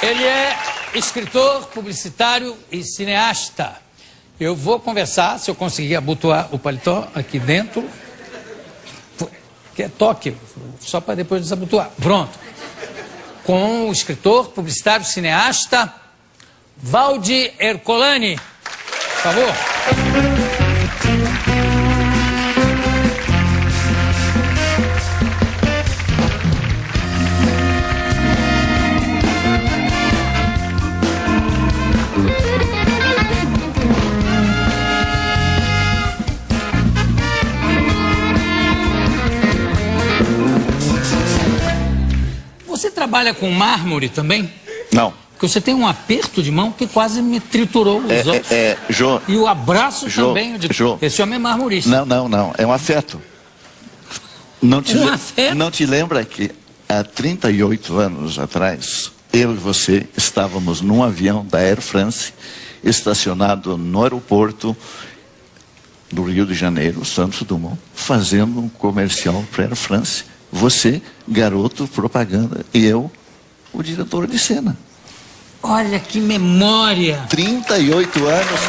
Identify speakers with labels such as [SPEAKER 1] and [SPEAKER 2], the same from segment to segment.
[SPEAKER 1] Ele é escritor, publicitário e cineasta. Eu vou conversar, se eu conseguir abotoar o paletó aqui dentro. Que é toque, só para depois desabotoar. Pronto. Com o escritor, publicitário, cineasta, Valdi Ercolani. Por favor. Você trabalha com mármore também?
[SPEAKER 2] Não.
[SPEAKER 1] Porque você tem um aperto de mão que quase me triturou os ossos.
[SPEAKER 2] Jô.
[SPEAKER 1] E o abraço também.
[SPEAKER 2] Jô.
[SPEAKER 1] Esse homem é marmorista.
[SPEAKER 2] Não. É um afeto.
[SPEAKER 1] Afeto?
[SPEAKER 2] Não te lembra que há 38 anos atrás, eu e você estávamos num avião da Air France, estacionado no aeroporto do Rio de Janeiro, Santos Dumont, fazendo um comercial para a Air France. Você, garoto, propaganda, e eu, o diretor de cena.
[SPEAKER 1] Olha que memória!
[SPEAKER 2] 38 anos.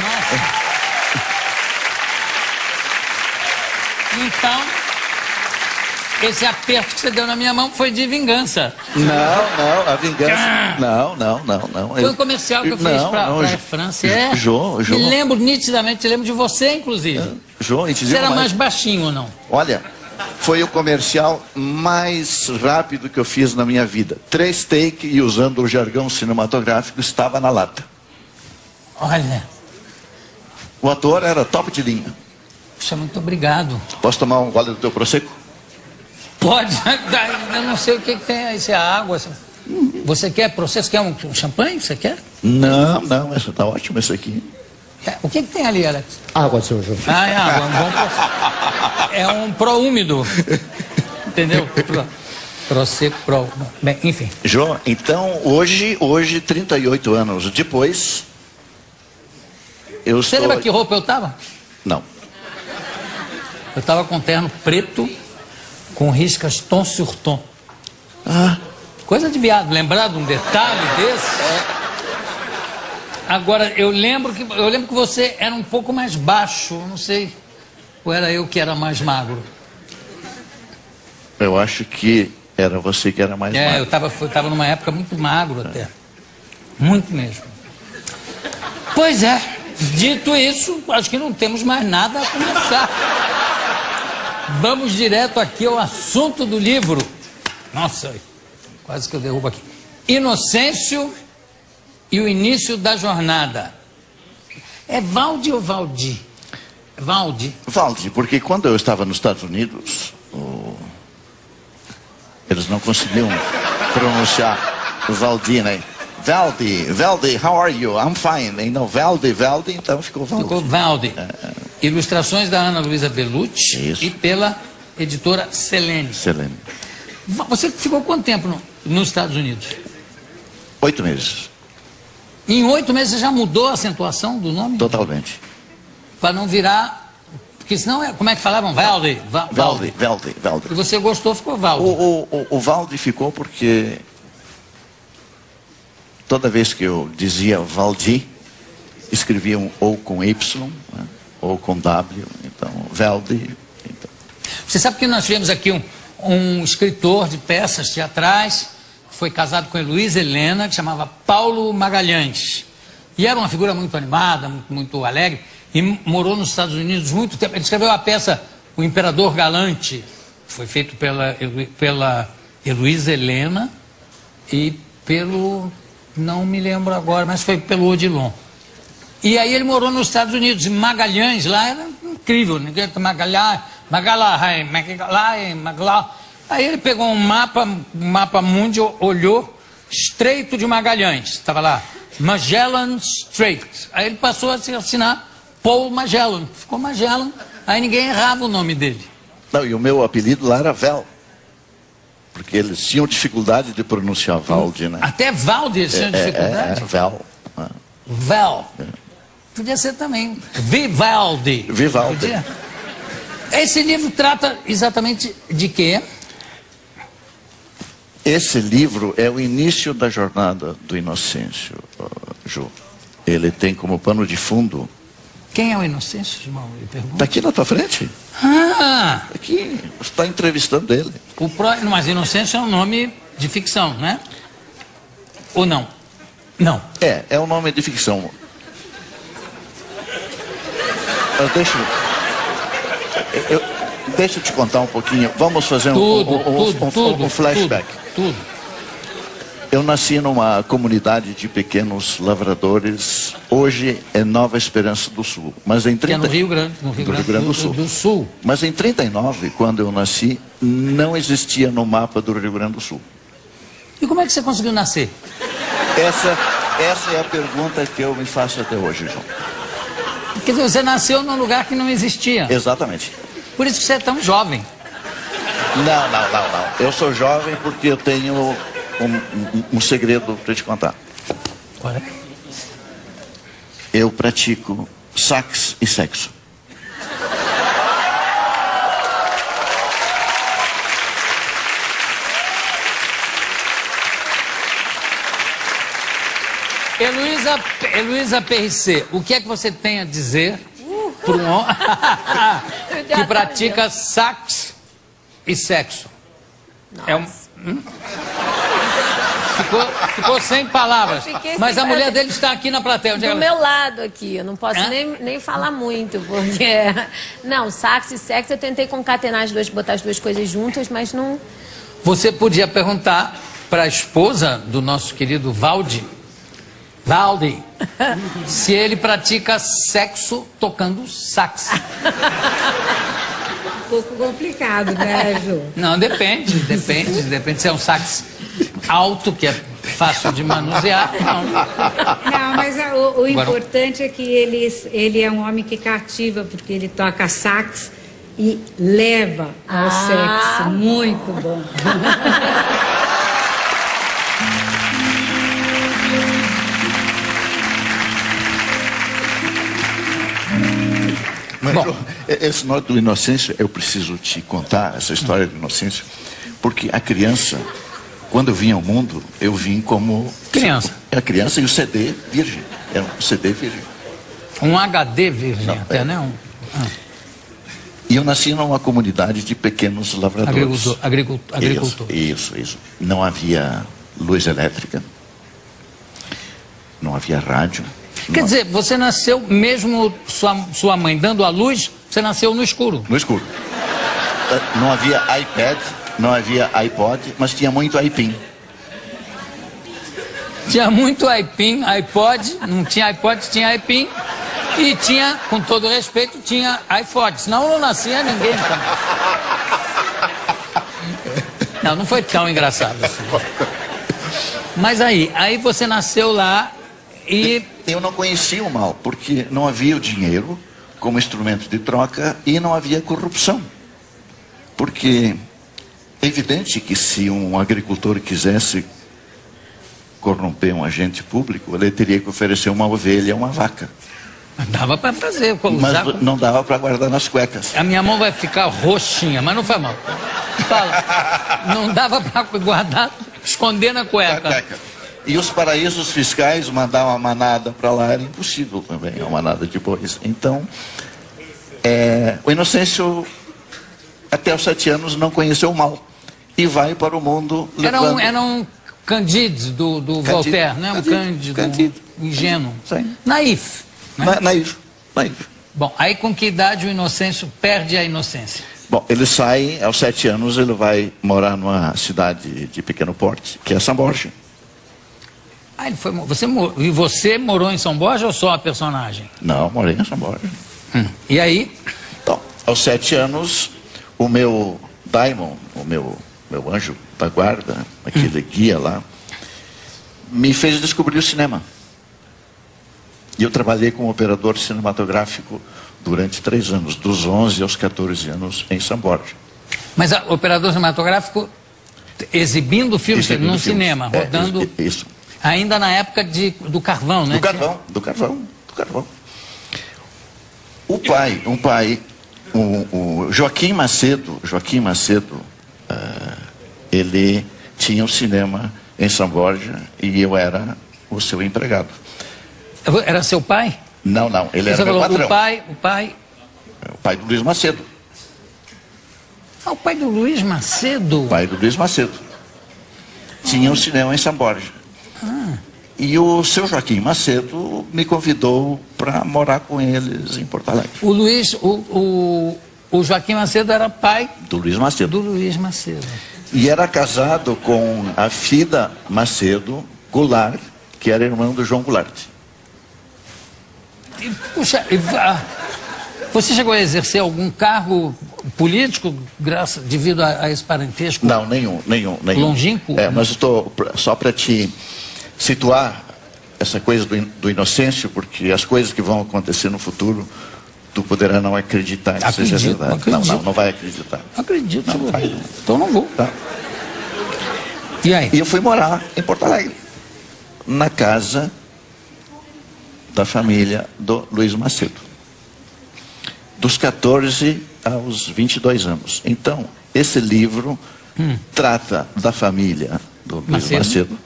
[SPEAKER 1] Então, esse aperto que você deu na minha mão foi de vingança.
[SPEAKER 2] Não, a vingança. Não.
[SPEAKER 1] Foi um comercial que eu fiz para a Air France.
[SPEAKER 2] Jô.
[SPEAKER 1] Me lembro nitidamente, lembro de você, inclusive.
[SPEAKER 2] Jô, e te digo
[SPEAKER 1] Você era mais baixinho ou não?
[SPEAKER 2] Olha, foi o comercial mais rápido que eu fiz na minha vida. 3 take e usando o jargão cinematográfico, estava na lata.
[SPEAKER 1] Olha.
[SPEAKER 2] O ator era top de linha.
[SPEAKER 1] Puxa, muito obrigado.
[SPEAKER 2] Posso tomar um gole do teu Prosecco?
[SPEAKER 1] Pode. Eu não sei o que tem aí, se é água. Você quer processo? Quer um champanhe? Você quer?
[SPEAKER 2] Não, essa tá ótima, essa aqui.
[SPEAKER 1] O que tem ali, Alex?
[SPEAKER 3] Água, seu João.
[SPEAKER 1] Ah, é água. É um pró-úmido. Entendeu? Prosecco, pró. Bem, enfim.
[SPEAKER 2] Jô, então, hoje, 38 anos depois, eu
[SPEAKER 1] Você
[SPEAKER 2] estou...
[SPEAKER 1] lembra que roupa eu tava?
[SPEAKER 2] Não.
[SPEAKER 1] Eu tava com terno preto, com riscas tom sur tom.
[SPEAKER 2] Ah.
[SPEAKER 1] Coisa de viado. Lembrar de um detalhe desse? Agora, eu lembro que você era um pouco mais baixo, não sei, ou era eu que era mais magro?
[SPEAKER 2] Eu acho que era você que era mais magro.
[SPEAKER 1] Eu tava numa época muito magro até, muito mesmo. Pois é, dito isso, acho que não temos mais nada a conversar. Vamos direto aqui ao assunto do livro. Nossa, quase que eu derrubo aqui. Inocêncio e o início da jornada. É Valdi ou Valdi? Valdi.
[SPEAKER 2] Valdi, porque quando eu estava nos Estados Unidos, eles não conseguiam pronunciar Valdi, né? Valdi, how are you? I'm fine. Não, Valdi, então ficou Valdi.
[SPEAKER 1] Ficou Valdi. Ilustrações da Ana Luísa Bellucci.
[SPEAKER 2] Isso.
[SPEAKER 1] E pela editora Selene.
[SPEAKER 2] Selene.
[SPEAKER 1] Você ficou quanto tempo nos Estados Unidos?
[SPEAKER 2] 8 meses.
[SPEAKER 1] Em 8 meses você já mudou a acentuação do nome?
[SPEAKER 2] Totalmente.
[SPEAKER 1] Para não virar... Porque senão, como é que falavam? Valdi.
[SPEAKER 2] Valdi.
[SPEAKER 1] E você gostou, ficou Valdi.
[SPEAKER 2] O Valdi ficou porque toda vez que eu dizia Valdi, escreviam ou com Y, né, ou com W, então Valdi. Então.
[SPEAKER 1] Você sabe que nós tivemos aqui um escritor de peças teatrais, foi casado com a Heloísa Helena, que chamava Paulo Magalhães. E era uma figura muito animada, muito alegre, e morou nos Estados Unidos muito tempo. Ele escreveu a peça O Imperador Galante, foi feito pela Heloísa Helena e pelo... não me lembro agora, mas foi pelo Odilon. E aí ele morou nos Estados Unidos, e Magalhães lá era incrível, ninguém Magalhães. Aí ele pegou um mapa mundi, olhou, Estreito de Magalhães, estava lá, Magellan Strait. Aí ele passou a se assinar Paul Magellan, ficou Magellan, aí ninguém errava o nome dele.
[SPEAKER 2] Não, e o meu apelido lá era Vel, porque eles tinham dificuldade de pronunciar Valdi, né?
[SPEAKER 1] Até Valdi eles tinham dificuldade?
[SPEAKER 2] Vel.
[SPEAKER 1] Vel. Podia ser também Vivaldi. Podia? Esse livro trata exatamente de quê?
[SPEAKER 2] Esse livro é o início da jornada do Inocêncio, Ju. Ele tem como pano de fundo...
[SPEAKER 1] Quem é o Inocêncio, irmão?
[SPEAKER 2] Está aqui na tua frente.
[SPEAKER 1] Ah!
[SPEAKER 2] Aqui, você está entrevistando ele.
[SPEAKER 1] Mas Inocêncio é um nome de ficção, né? Ou não? Não.
[SPEAKER 2] É um nome de ficção. Deixa eu te contar um pouquinho. Vamos fazer um flashback.
[SPEAKER 1] Tudo.
[SPEAKER 2] Eu nasci numa comunidade de pequenos lavradores. Hoje é Nova Esperança do Sul. Mas em 30...
[SPEAKER 1] Que é no Rio Grande do Sul.
[SPEAKER 2] Mas em 39, quando eu nasci, não existia no mapa do Rio Grande do Sul.
[SPEAKER 1] E como é que você conseguiu nascer?
[SPEAKER 2] Essa é a pergunta que eu me faço até hoje, João.
[SPEAKER 1] Quer dizer, você nasceu num lugar que não existia.
[SPEAKER 2] Exatamente.
[SPEAKER 1] Por isso que você é tão jovem.
[SPEAKER 2] Não. Eu sou jovem porque eu tenho um segredo para te contar.
[SPEAKER 1] Qual é?
[SPEAKER 2] Eu pratico sax e sexo.
[SPEAKER 1] Heloísa PRC, o que é que você tem a dizer para um homem que pratica sax e sexo? Ficou sem palavras. Mas a mulher dele está aqui na plateia.
[SPEAKER 3] Do meu lado aqui, eu não posso nem falar muito, porque... Não, sax e sexo, eu tentei concatenar as duas, botar as duas coisas juntas, mas não...
[SPEAKER 1] Você podia perguntar para a esposa do nosso querido Valdi, se ele pratica sexo tocando sax.
[SPEAKER 4] Um pouco complicado, né, Ju?
[SPEAKER 1] Não, depende se é um sax alto, que é fácil de manusear.
[SPEAKER 4] Não, mas o importante é que ele é um homem que cativa, porque ele toca sax e leva ao sexo. Muito bom.
[SPEAKER 2] Mas esse nó do Inocêncio, eu preciso te contar essa história do Inocêncio, porque a criança, quando eu vim ao mundo, eu vim como...
[SPEAKER 1] Criança.
[SPEAKER 2] A criança e o CD virgem. Era um CD virgem.
[SPEAKER 1] Um HD virgem, até, né?
[SPEAKER 2] E eu nasci numa comunidade de pequenos lavradores.
[SPEAKER 1] Agricultor.
[SPEAKER 2] Isso. Não havia luz elétrica. Não havia rádio.
[SPEAKER 1] Quer dizer, você nasceu mesmo sua mãe dando a luz, você nasceu no escuro.
[SPEAKER 2] No escuro. Não havia iPad, não havia iPod, mas tinha muito iPin.
[SPEAKER 1] Tinha muito iPin, iPod, não tinha iPod, tinha iPin. E tinha, com todo respeito, tinha iPod. Senão não nascia ninguém. Não foi tão engraçado assim. Mas aí você nasceu lá e...
[SPEAKER 2] Eu não conhecia o mal, porque não havia o dinheiro como instrumento de troca e não havia corrupção. Porque é evidente que se um agricultor quisesse corromper um agente público, ele teria que oferecer uma ovelha, uma vaca.
[SPEAKER 1] Dava para fazer.
[SPEAKER 2] Mas não dava para guardar nas cuecas.
[SPEAKER 1] A minha mão vai ficar roxinha, mas não foi mal. Fala, não dava para guardar, esconder na cueca.
[SPEAKER 2] E os paraísos fiscais mandar uma manada para lá era impossível também, uma manada de bois. Então, o Inocêncio, até os 7 anos, não conheceu o mal. E vai para o mundo levando...
[SPEAKER 1] Era um Candide do Voltaire, né? Um Cândido ingênuo.
[SPEAKER 2] Sim.
[SPEAKER 1] Naif. Né?
[SPEAKER 2] Naif.
[SPEAKER 1] Bom, aí com que idade o Inocêncio perde a inocência?
[SPEAKER 2] Bom, ele sai, aos 7 anos, ele vai morar numa cidade de pequeno porte, que é São Borja.
[SPEAKER 1] Ah, você morou em São Borja ou só a personagem?
[SPEAKER 2] Não, morei em São Borja.
[SPEAKER 1] E aí?
[SPEAKER 2] Então, aos 7 anos, o meu daimon, o meu anjo da guarda, aquele guia lá, me fez descobrir o cinema. E eu trabalhei como operador cinematográfico durante 3 anos, dos 11 aos 14 anos, em São Borja.
[SPEAKER 1] Mas operador cinematográfico exibindo filmes no cinema, rodando...
[SPEAKER 2] Isso.
[SPEAKER 1] Ainda na época do carvão, né?
[SPEAKER 2] Do carvão. O Joaquim Macedo, ele tinha um cinema em São Borja e eu era o seu empregado.
[SPEAKER 1] Era seu pai?
[SPEAKER 2] Não, ele
[SPEAKER 1] Você
[SPEAKER 2] era meu
[SPEAKER 1] falou,
[SPEAKER 2] patrão.
[SPEAKER 1] o pai...
[SPEAKER 2] O pai do Luiz Macedo.
[SPEAKER 1] Ah, o pai do Luiz Macedo?
[SPEAKER 2] O pai do Luiz Macedo. Tinha um cinema em São Borja. E o seu Joaquim Macedo me convidou para morar com eles em Porto Alegre.
[SPEAKER 1] O Joaquim Macedo era pai
[SPEAKER 2] Do Luiz Macedo.
[SPEAKER 1] do Luiz Macedo.
[SPEAKER 2] E era casado com a Fida Macedo Goulart, que era irmã do João Goulart.
[SPEAKER 1] Puxa, você chegou a exercer algum cargo político devido a esse parentesco?
[SPEAKER 2] Não, nenhum.
[SPEAKER 1] Longínquo?
[SPEAKER 2] Mas estou só para te situar essa coisa do Inocêncio, porque as coisas que vão acontecer no futuro, tu poderá não acreditar que seja verdade. Não vai acreditar.
[SPEAKER 1] Acredito.
[SPEAKER 2] Não vai.
[SPEAKER 1] Então não vou.
[SPEAKER 2] Tá.
[SPEAKER 1] E aí?
[SPEAKER 2] E eu fui morar em Porto Alegre, na casa da família do Luiz Macedo. Dos 14 aos 22 anos. Então, esse livro trata da família do Luiz Macedo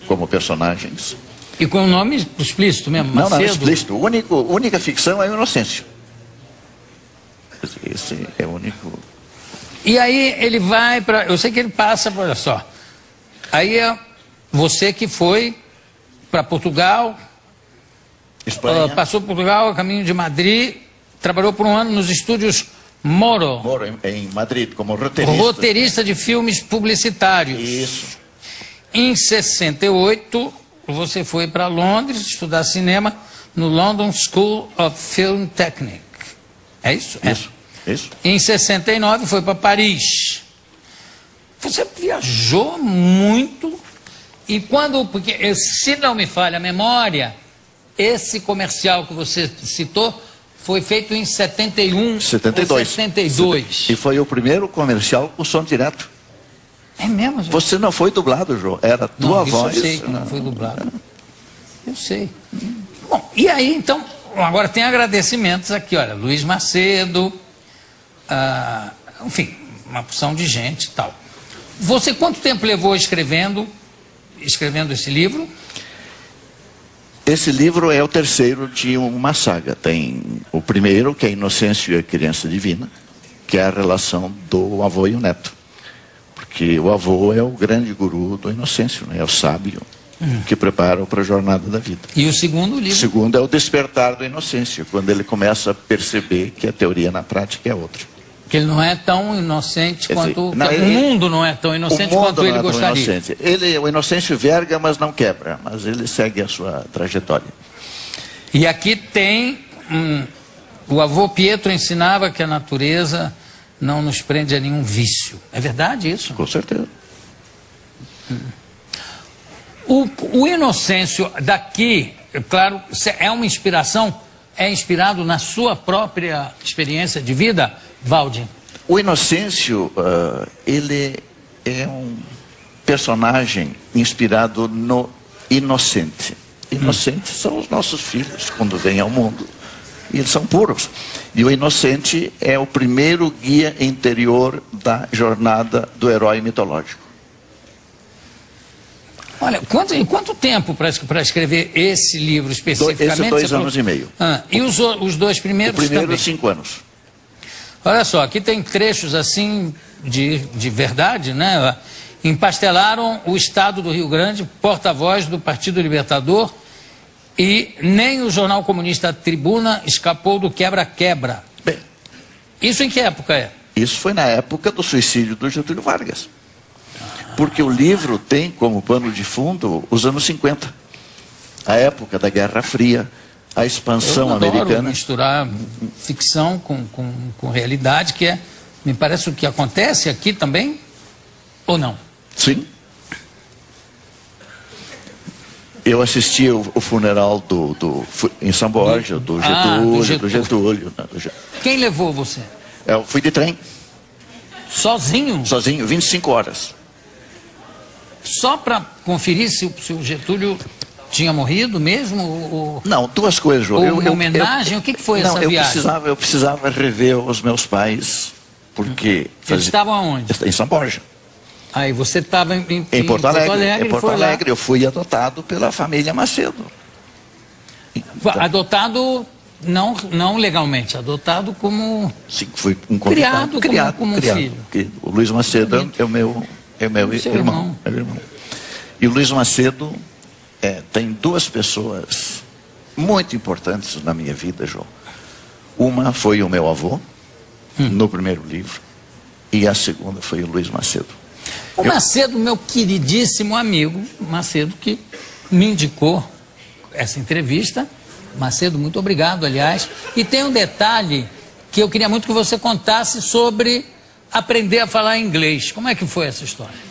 [SPEAKER 2] como personagens.
[SPEAKER 1] E com o nome explícito mesmo, Macedo?
[SPEAKER 2] Não, explícito. A única ficção é o Inocêncio. Esse é o único...
[SPEAKER 1] E aí ele vai para... Eu sei que ele passa, olha só. Aí é você que foi para Portugal,
[SPEAKER 2] Espanha.
[SPEAKER 1] passou por Portugal, a caminho de Madrid, trabalhou por um ano nos estúdios Moro.
[SPEAKER 2] Moro em Madrid como roteirista.
[SPEAKER 1] Roteirista de filmes publicitários.
[SPEAKER 2] Isso.
[SPEAKER 1] Em 68, você foi para Londres estudar cinema no London School of Film Technique. É isso?
[SPEAKER 2] Isso.
[SPEAKER 1] Em 69, foi para Paris. Você viajou muito. E porque se não me falha a memória, esse comercial que você citou foi feito em 71
[SPEAKER 2] 72.
[SPEAKER 1] ou 72.
[SPEAKER 2] E foi o primeiro comercial com som direto.
[SPEAKER 1] É mesmo, João?
[SPEAKER 2] Você não foi dublado, João. Era tua voz.
[SPEAKER 1] Eu sei que não foi dublado. Eu sei. Bom, e aí, então, agora tem agradecimentos aqui, olha, Luiz Macedo, enfim, uma porção de gente e tal. Você quanto tempo levou escrevendo esse livro?
[SPEAKER 2] Esse livro é o terceiro de uma saga. Tem o primeiro, que é Inocêncio e a Criança Divina, que é a relação do avô e o neto. Porque o avô é o grande guru do Inocêncio, né? É o sábio que prepara para a jornada da vida.
[SPEAKER 1] E o segundo livro?
[SPEAKER 2] O segundo é o Despertar do Inocêncio, quando ele começa a perceber que a teoria na prática é outra.
[SPEAKER 1] Que ele não é tão inocente quanto... o mundo não é tão inocente quanto ele gostaria.
[SPEAKER 2] O Inocêncio verga, mas não quebra. Mas ele segue a sua trajetória.
[SPEAKER 1] E aqui tem... o avô Pietro ensinava que a natureza não nos prende a nenhum vício. É verdade isso?
[SPEAKER 2] Com certeza.
[SPEAKER 1] O Inocêncio daqui, claro, é uma inspiração, é inspirado na sua própria experiência de vida, Valdir?
[SPEAKER 2] O Inocêncio, ele é um personagem inspirado no inocente. Inocentes são os nossos filhos quando vêm ao mundo. E eles são puros. E o inocente é o primeiro guia interior da jornada do herói mitológico.
[SPEAKER 1] Olha, quanto tempo para escrever esse livro especificamente?
[SPEAKER 2] Esse 2 anos e meio.
[SPEAKER 1] E os dois primeiros também?
[SPEAKER 2] O primeiro, 5 anos.
[SPEAKER 1] Olha só, aqui tem trechos assim de verdade, né? Empastelaram o Estado do Rio Grande, porta-voz do Partido Libertador, e nem o jornal comunista Tribuna escapou do quebra-quebra.
[SPEAKER 2] Bem,
[SPEAKER 1] isso em que época é?
[SPEAKER 2] Isso foi na época do suicídio do Getúlio Vargas. Porque o livro tem como pano de fundo os anos 50. A época da Guerra Fria, a expansão americana.
[SPEAKER 1] Eu adoro misturar ficção com realidade, que me parece o que acontece aqui também, ou não?
[SPEAKER 2] Sim. Eu assisti o funeral em São Borja, do Getúlio.
[SPEAKER 1] Quem levou você?
[SPEAKER 2] Eu fui de trem.
[SPEAKER 1] Sozinho?
[SPEAKER 2] Sozinho, 25 horas.
[SPEAKER 1] Só para conferir se o Getúlio tinha morrido mesmo? Ou...
[SPEAKER 2] Não, duas coisas, João.
[SPEAKER 1] Ou uma homenagem? O que foi essa viagem?
[SPEAKER 2] Eu precisava rever os meus pais, porque...
[SPEAKER 1] Eles estavam aonde?
[SPEAKER 2] Em São Borja.
[SPEAKER 1] Aí você estava
[SPEAKER 2] em Porto Alegre. Em Porto
[SPEAKER 1] foi lá.
[SPEAKER 2] Alegre, eu fui adotado pela família Macedo.
[SPEAKER 1] Então, adotado não legalmente, adotado como...
[SPEAKER 2] Sim, fui um convidado.
[SPEAKER 1] Criado como um filho.
[SPEAKER 2] O Luiz Macedo é o meu irmão. É meu irmão. E o Luiz Macedo tem duas pessoas muito importantes na minha vida, João. Uma foi o meu avô, no primeiro livro, e a segunda foi o Luiz Macedo.
[SPEAKER 1] O Macedo, meu queridíssimo amigo, Macedo, que me indicou essa entrevista. Macedo, muito obrigado, aliás. E tem um detalhe que eu queria muito que você contasse sobre aprender a falar inglês. Como é que foi essa história?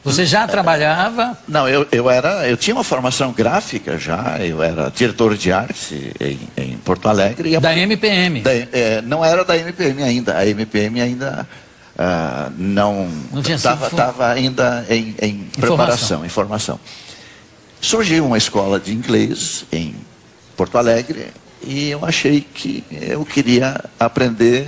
[SPEAKER 1] Você já trabalhava?
[SPEAKER 2] Não, eu tinha uma formação gráfica já, eu era diretor de arte em Porto Alegre.
[SPEAKER 1] Da MPM?
[SPEAKER 2] Não era da MPM ainda, a MPM ainda não estava ainda em preparação, em formação. Surgiu uma escola de inglês em Porto Alegre e eu achei que eu queria aprender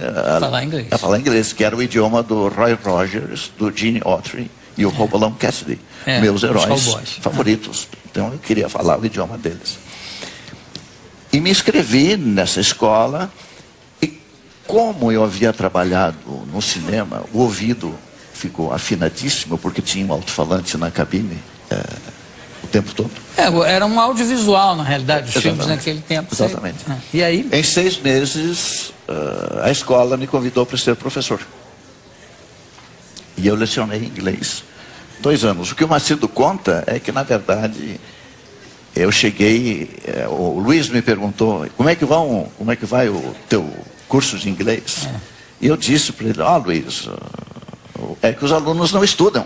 [SPEAKER 2] a falar inglês, que era o idioma do Roy Rogers, do Gene Autry e o Hopalong Cassidy, meus heróis favoritos. Então eu queria falar o idioma deles. E me inscrevi nessa escola e como eu havia trabalhado no cinema, o ouvido ficou afinadíssimo porque tinha um alto-falante na cabine o tempo todo.
[SPEAKER 1] Era um audiovisual, na realidade, os filmes naquele tempo.
[SPEAKER 2] Exatamente.
[SPEAKER 1] E aí?
[SPEAKER 2] Em 6 meses, a escola me convidou para ser professor. E eu lecionei inglês 2 anos. O que o Macedo conta é que, na verdade, eu cheguei... o Luiz me perguntou, como é que vai o teu curso de inglês? E eu disse para ele, Luiz... É que os alunos não estudam.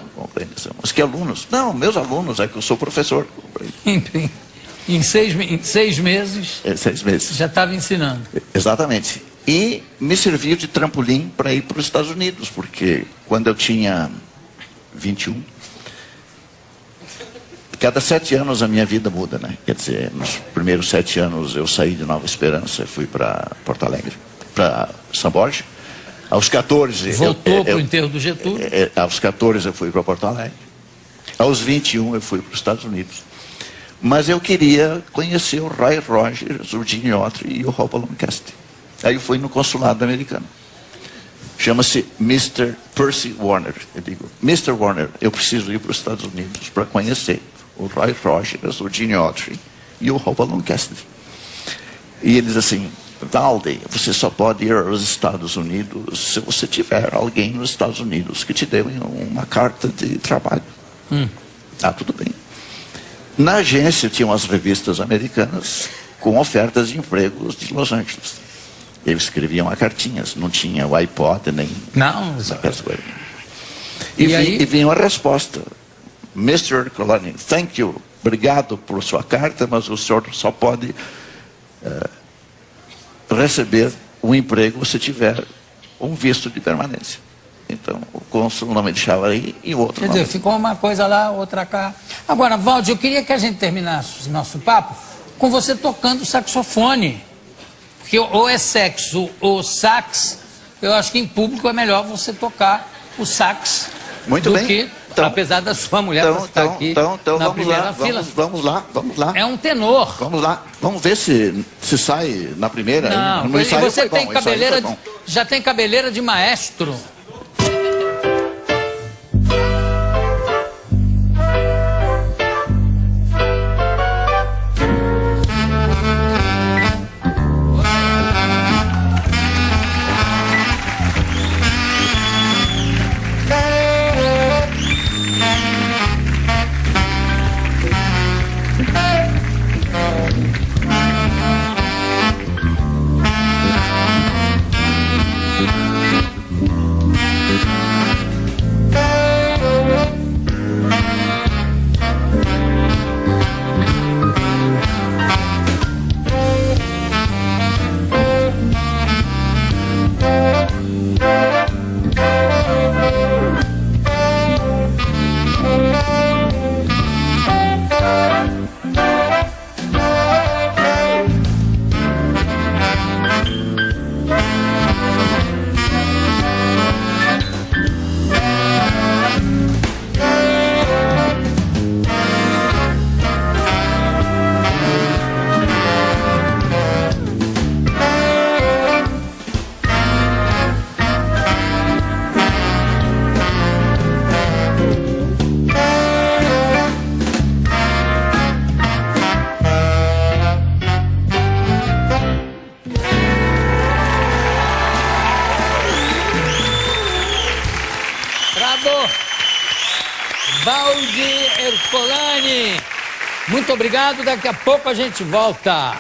[SPEAKER 2] Mas que alunos? Não, meus alunos, é que eu sou professor.
[SPEAKER 1] Em 6 meses...
[SPEAKER 2] 6 meses.
[SPEAKER 1] Já estava ensinando.
[SPEAKER 2] Exatamente. E me serviu de trampolim para ir para os Estados Unidos, porque quando eu tinha 21, cada 7 anos a minha vida muda, né? Quer dizer, nos primeiros 7 anos eu saí de Nova Esperança e fui para Porto Alegre, para São Borja. Aos 14...
[SPEAKER 1] Voltou para o enterro do Getúlio.
[SPEAKER 2] Aos 14 eu fui para Porto Alegre. Aos 21 eu fui para os Estados Unidos. Mas eu queria conhecer o Roy Rogers, o Gene Autry e o Hopalong Cassidy. Aí eu fui no consulado americano. Chama-se Mr. Percy Warner. Eu digo, Mr. Warner, eu preciso ir para os Estados Unidos para conhecer o Roy Rogers, o Gene Autry e o Hopalong Cassidy. E eles assim... Valde, você só pode ir aos Estados Unidos se você tiver alguém nos Estados Unidos que te dê uma carta de trabalho. Tudo bem. Na agência tinham as revistas americanas com ofertas de empregos de Los Angeles. Eles escreviam cartinhas, não tinha o iPod nem...
[SPEAKER 1] Não,
[SPEAKER 2] e vinha uma resposta. Mr. Colony, thank you, obrigado por sua carta, mas o senhor só pode... receber um emprego se tiver um visto de permanência. Então, o cônsul não me deixava aí e o outro não.
[SPEAKER 1] Quer dizer, ficou uma coisa lá, outra cá. Agora, Valdir, eu queria que a gente terminasse o nosso papo com você tocando saxofone. Porque ou é sexo ou sax, eu acho que em público é melhor você tocar o sax do que... Então, apesar da sua mulher estar aqui na primeira fila.
[SPEAKER 2] Vamos lá.
[SPEAKER 1] É um tenor.
[SPEAKER 2] Vamos lá. Vamos ver se sai na primeira.
[SPEAKER 1] Não,
[SPEAKER 2] no ensaio
[SPEAKER 1] você tem
[SPEAKER 2] bom,
[SPEAKER 1] cabeleira, já tem cabeleira de maestro. Valdir Ercolani. Muito obrigado, daqui a pouco a gente volta.